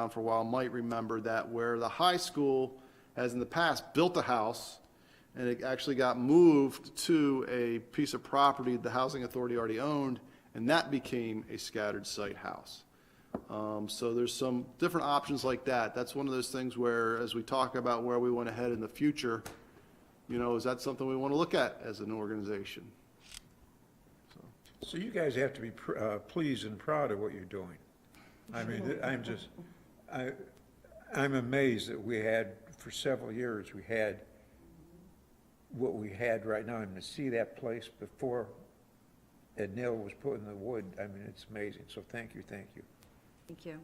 around for a while might remember that where the high school has in the past built a house, and it actually got moved to a piece of property the housing authority already owned, and that became a scattered site house. So there's some different options like that. That's one of those things where, as we talk about where we want to head in the future, you know, is that something we want to look at as an organization? So you guys have to be pleased and proud of what you're doing. I mean, I'm amazed that we had, for several years, we had what we had right now, and to see that place before Ed Neal was put in the wood, I mean, it's amazing. So thank you, thank you. Thank you.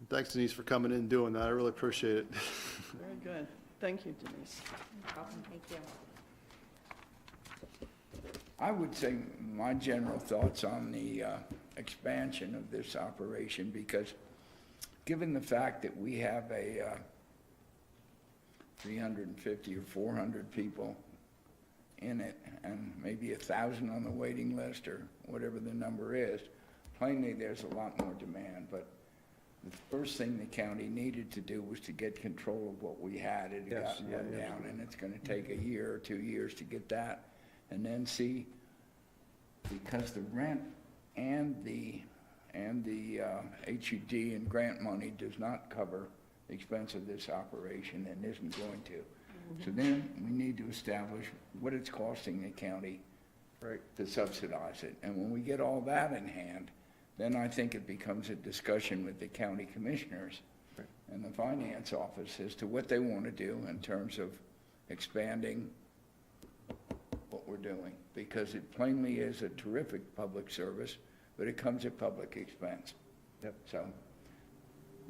Thanks, Denise, for coming in and doing that. I really appreciate it. Very good. Thank you, Denise. No problem. Thank you. I would say my general thoughts on the expansion of this operation, because given the fact that we have a 350 or 400 people in it, and maybe 1,000 on the waiting list, or whatever the number is, plainly there's a lot more demand. But the first thing the county needed to do was to get control of what we had. It had gotten run down, and it's going to take a year or 2 years to get that. And then see, because the rent and the HUD and grant money does not cover the expense of this operation, and isn't going to. So then we need to establish what it's costing the county to subsidize it. And when we get all that in hand, then I think it becomes a discussion with the county commissioners and the finance office as to what they want to do in terms of expanding what we're doing, because it plainly is a terrific public service, but it comes at public expense. Yep. So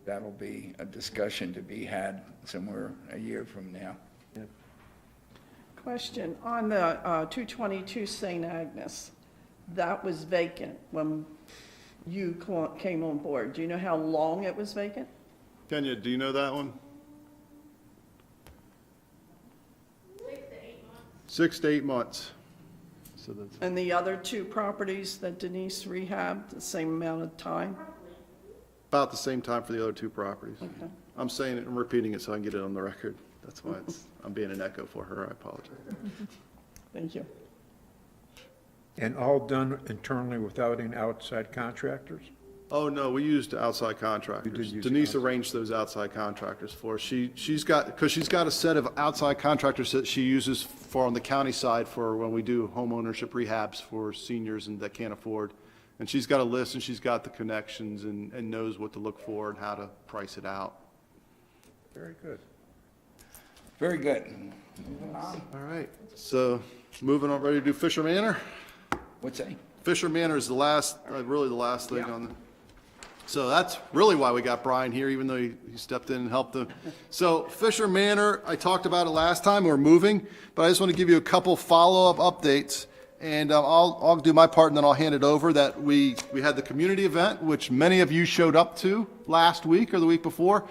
that'll be a discussion to be had somewhere a year from now. Yep. Question, on the 222 St. Agnes, that was vacant when you came on board. Do you know how long it was vacant? Kenya, do you know that one? 6 to 8 months. So that's And the other two properties that Denise rehabbed, the same amount of time? about the same time for the other two properties. Okay. I'm saying it and repeating it so I can get it on the record. That's why I'm being an echo for her. I apologize. Thank you. And all done internally without any outside contractors? Oh, no, we used outside contractors. You did use Denise outside. arranged those outside contractors for us. She's got a set of outside contractors that she uses for on the county side for when we do home ownership rehabs for seniors and that can't afford. And she's got a list and she's got the connections and knows what to look for and how to price it out. Very good. Very good. Moving on. All right, so moving on, ready to do Fisher Manor? What's that? Fisher Manor is the last, really the last thing on the, so that's really why we got Brian here, even though he stepped in and helped them. So Fisher Manor, I talked about it last time, we're moving, but I just want to give you a couple follow-up updates. And I'll do my part and then I'll hand it over. That we had the community event, which many of you showed up to last week or the week before.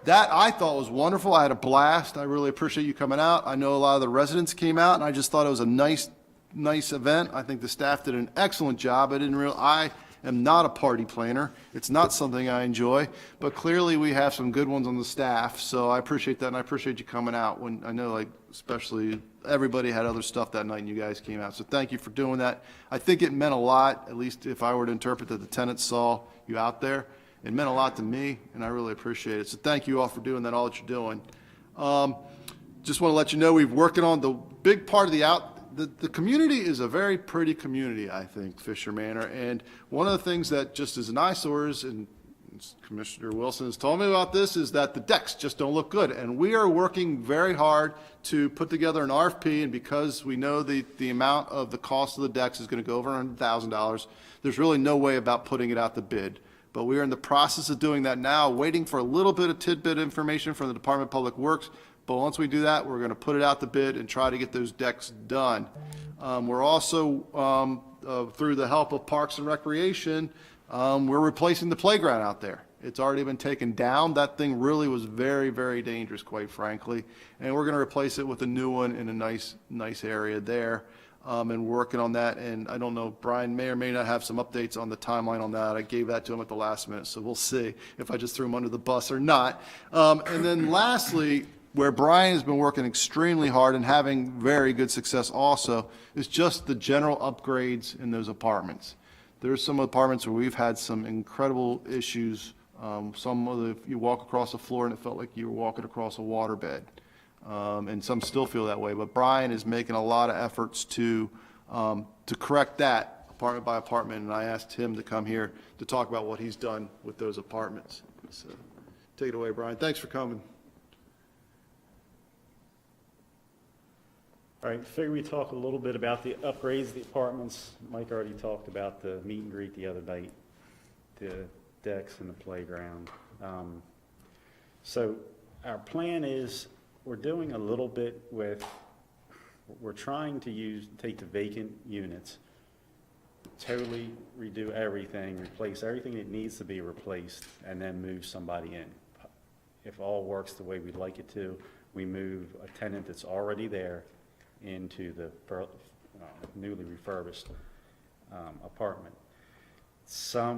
That I thought was wonderful. I had a blast. I really appreciate you coming out. I know a lot of the residents came out, and I just thought it was a nice event. I think the staff did an excellent job. I am not a party planner. It's not something I enjoy, but clearly we have some good ones on the staff, so I appreciate that, and I appreciate you coming out when I know, like, especially everybody had other stuff that night and you guys came out. So thank you for doing that. I think it meant a lot, at least if I were to interpret that the tenants saw you out there. It meant a lot to me, and I really appreciate it. So thank you all for doing that, all that you're doing. Just want to let you know we're working on the big part of the community is a very pretty community, I think, Fisher Manor. And one of the things that just is an eyesore is, and Commissioner Wilson has told me about this, is that the decks just don't look good. And we are working very hard to put together an RFP, and because we know the amount of the cost of the decks is going to go over $100,000, there's really no way about putting it out to bid. But we are in the process of doing that now, waiting for a little bit of tidbit information from the Department of Public Works. But once we do that, we're going to put it out to bid and try to get those decks done. We're also, through the help of Parks and Recreation, we're replacing the playground out there. It's already been taken down. That thing really was very, very dangerous, quite frankly. And we're going to replace it with a new one in a nice area there. and working on that. And I don't know, Brian may or may not have some updates on the timeline on that. I gave that to him at the last minute, so we'll see if I just threw him under the bus or not. And then lastly, where Brian has been working extremely hard and having very good success also, is just the general upgrades in those apartments. There's some apartments where we've had some incredible issues. Some of the, you walk across the floor and it felt like you were walking across a waterbed. And some still feel that way, but Brian is making a lot of efforts to correct that apartment by apartment, and I asked him to come here to talk about what he's done with those apartments. So, take it away, Brian. Thanks for coming. All right, figure we talk a little bit about the upgrades of the apartments. Mike already talked about the meet and greet the other night, the decks and the playground. So our plan is, we're doing a little bit with, we're trying to take the vacant units, totally redo everything, replace everything that needs to be replaced, and then move somebody in. If all works the way we'd like it to, we move a tenant that's already there into the newly refurbished apartment.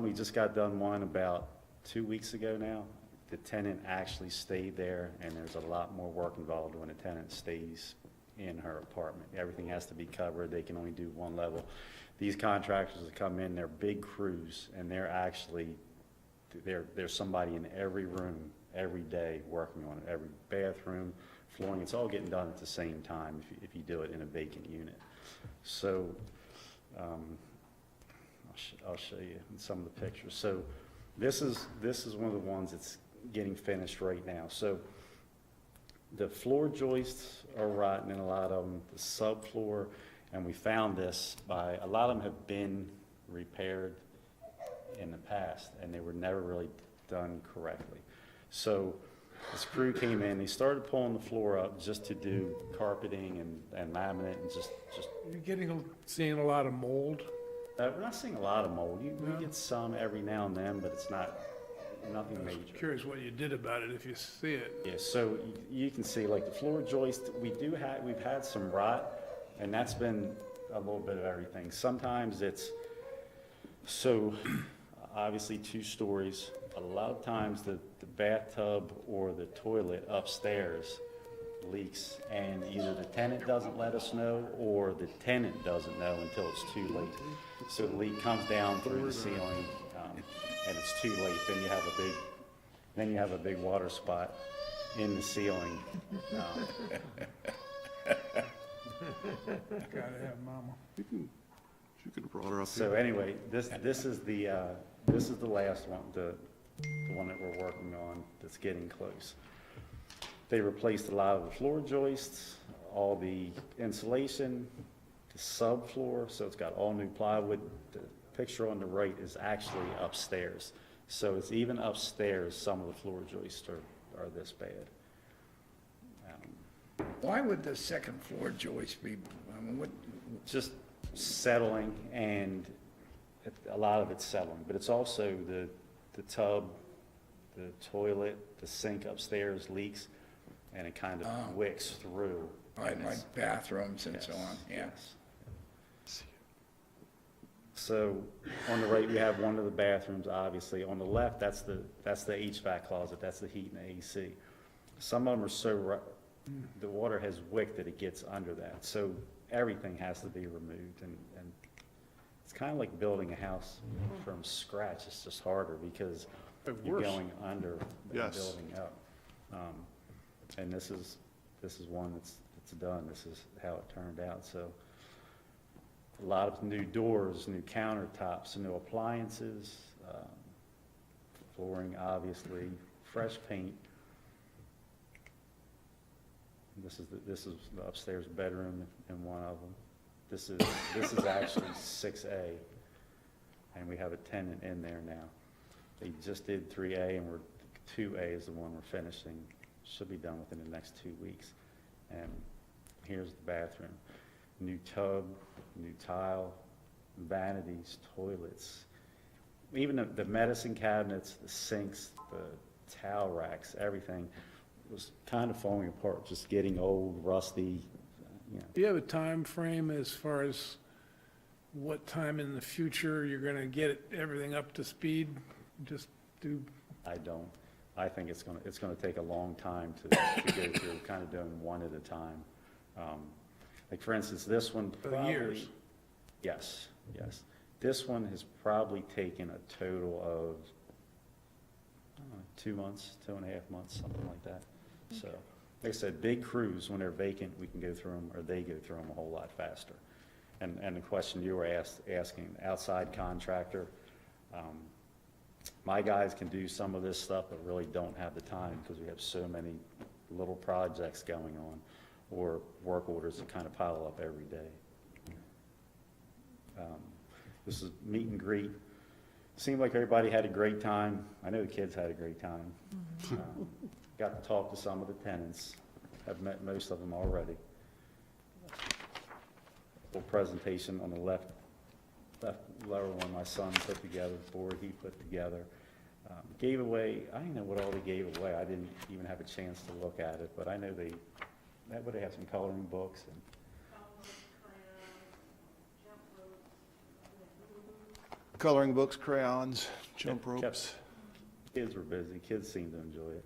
We just got done one about 2 weeks ago now. The tenant actually stayed there, and there's a lot more work involved when a tenant stays in her apartment. Everything has to be covered. They can only do one level. These contractors that come in, they're big crews, and they're actually, there's somebody in every room every day working on it, every bathroom, flooring. It's all getting done at the same time if you do it in a vacant unit. So I'll show you some of the pictures. So this is one of the ones that's getting finished right now. So the floor joists are rotten in a lot of them, the subfloor, and we found this by, a lot of them have been repaired in the past, and they were never really done correctly. So this crew came in, they started pulling the floor up just to do carpeting and laminate and just. You're seeing a lot of mold? We're not seeing a lot of mold. We get some every now and then, but it's nothing major. Curious what you did about it, if you see it. Yeah, so you can see like the floor joist, we've had some rot, and that's been a little bit of everything. Sometimes it's, so obviously 2 stories. A lot of times the bathtub or the toilet upstairs leaks, and either the tenant doesn't let us know or the tenant doesn't know until it's too late. So the leak comes down through the ceiling, and it's too late. Then you have a big water spot in the ceiling. Gotta have mama. You could have brought her up So here. anyway, this is the last one, the one that we're working on that's getting close. They replaced a lot of the floor joists, all the insulation, the subfloor, so it's got all new plywood. The picture on the right is actually upstairs. So it's even upstairs, some of the floor joists are this bad. Why would the second floor joist be, I mean, what, Just settling, and a lot of it's settling, but it's also the tub, the toilet, the sink upstairs leaks, and it kind of wicks through. like bathrooms and so on, yeah. Yes. So on the right, we have one of the bathrooms, obviously. On the left, that's the HVAC closet, that's the heat and the AC. Some of them are so, the water has wicked that it gets under that. So everything has to be removed, and it's kind of like building a house from scratch. It's just harder because you're going under and Yes. building up. And this is one that's done. This is how it turned out. So a lot of new doors, new countertops, new appliances, flooring, obviously, fresh paint. This is the upstairs bedroom in one of them. This is actually 6A, and we have a tenant in there now. They just did 3A, and 2A is the one we're finishing. Should be done within the next 2 weeks. And here's the bathroom. New tub, new tile, vanities, toilets. Even the medicine cabinets, the sinks, the towel racks, everything was kind of falling apart, just getting old, rusty. you know, Do you have a time frame as far as what time in the future you're gonna get everything up to speed? Just do, I don't. I think it's gonna take a long time to go through, kind of doing one at a time. Like, for instance, this one For probably. years. Yes, yes. This one has probably taken a total of, I don't know, 2 months, 2.5 months, something like that. So, like I said, big crews, when they're vacant, we can go through them, or they go through them a whole lot faster. And the question you were asking, outside contractor, my guys can do some of this stuff, but really don't have the time because we have so many little projects going on or work orders that kind of pile up every day. This is meet and greet. Seemed like everybody had a great time. I know the kids had a great time. Got to talk to some of the tenants. I've met most of them already. Little presentation on the left lower one my son put together, board he put together. Gave away, I don't know what all they gave away. I didn't even have a chance to look at it, but I know they have some coloring books and Coloring books, crayons, jump kept- ropes. kids were busy. Kids seemed to enjoy it.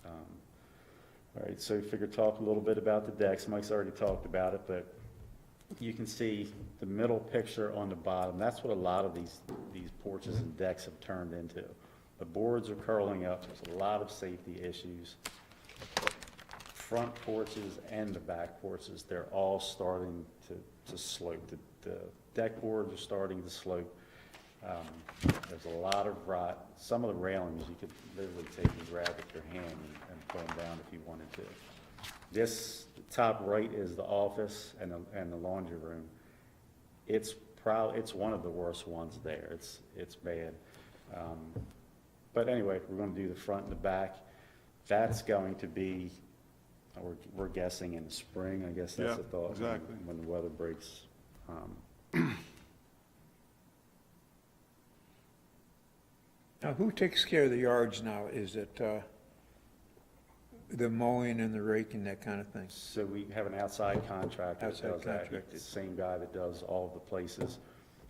All right, so figure talk a little bit about the decks. Mike's already talked about it, but you can see the middle picture on the bottom. That's what a lot of these porches and decks have turned into. The boards are curling up. There's a lot of safety issues. Front porches and the back porches, they're all starting to slope. The deck boards are starting to slope. There's a lot of rot. Some of the railings you could literally take and grab with your hand and pull them down if you wanted to. This top right is the office and the laundry room. It's one of the worst ones there. It's bad. But anyway, we're going to do the front and the back. That's going to be, we're guessing in the spring. I guess that's Yeah, the thought. exactly. When the weather breaks. Now, who takes care of the yards now? Is it the mowing and the raking, that kind of thing? So we have an outside contractor that Outside does that. contractor. It's the same guy that does all of the places.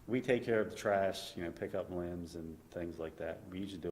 We take care of the trash, pick up limbs and things like that. We usually do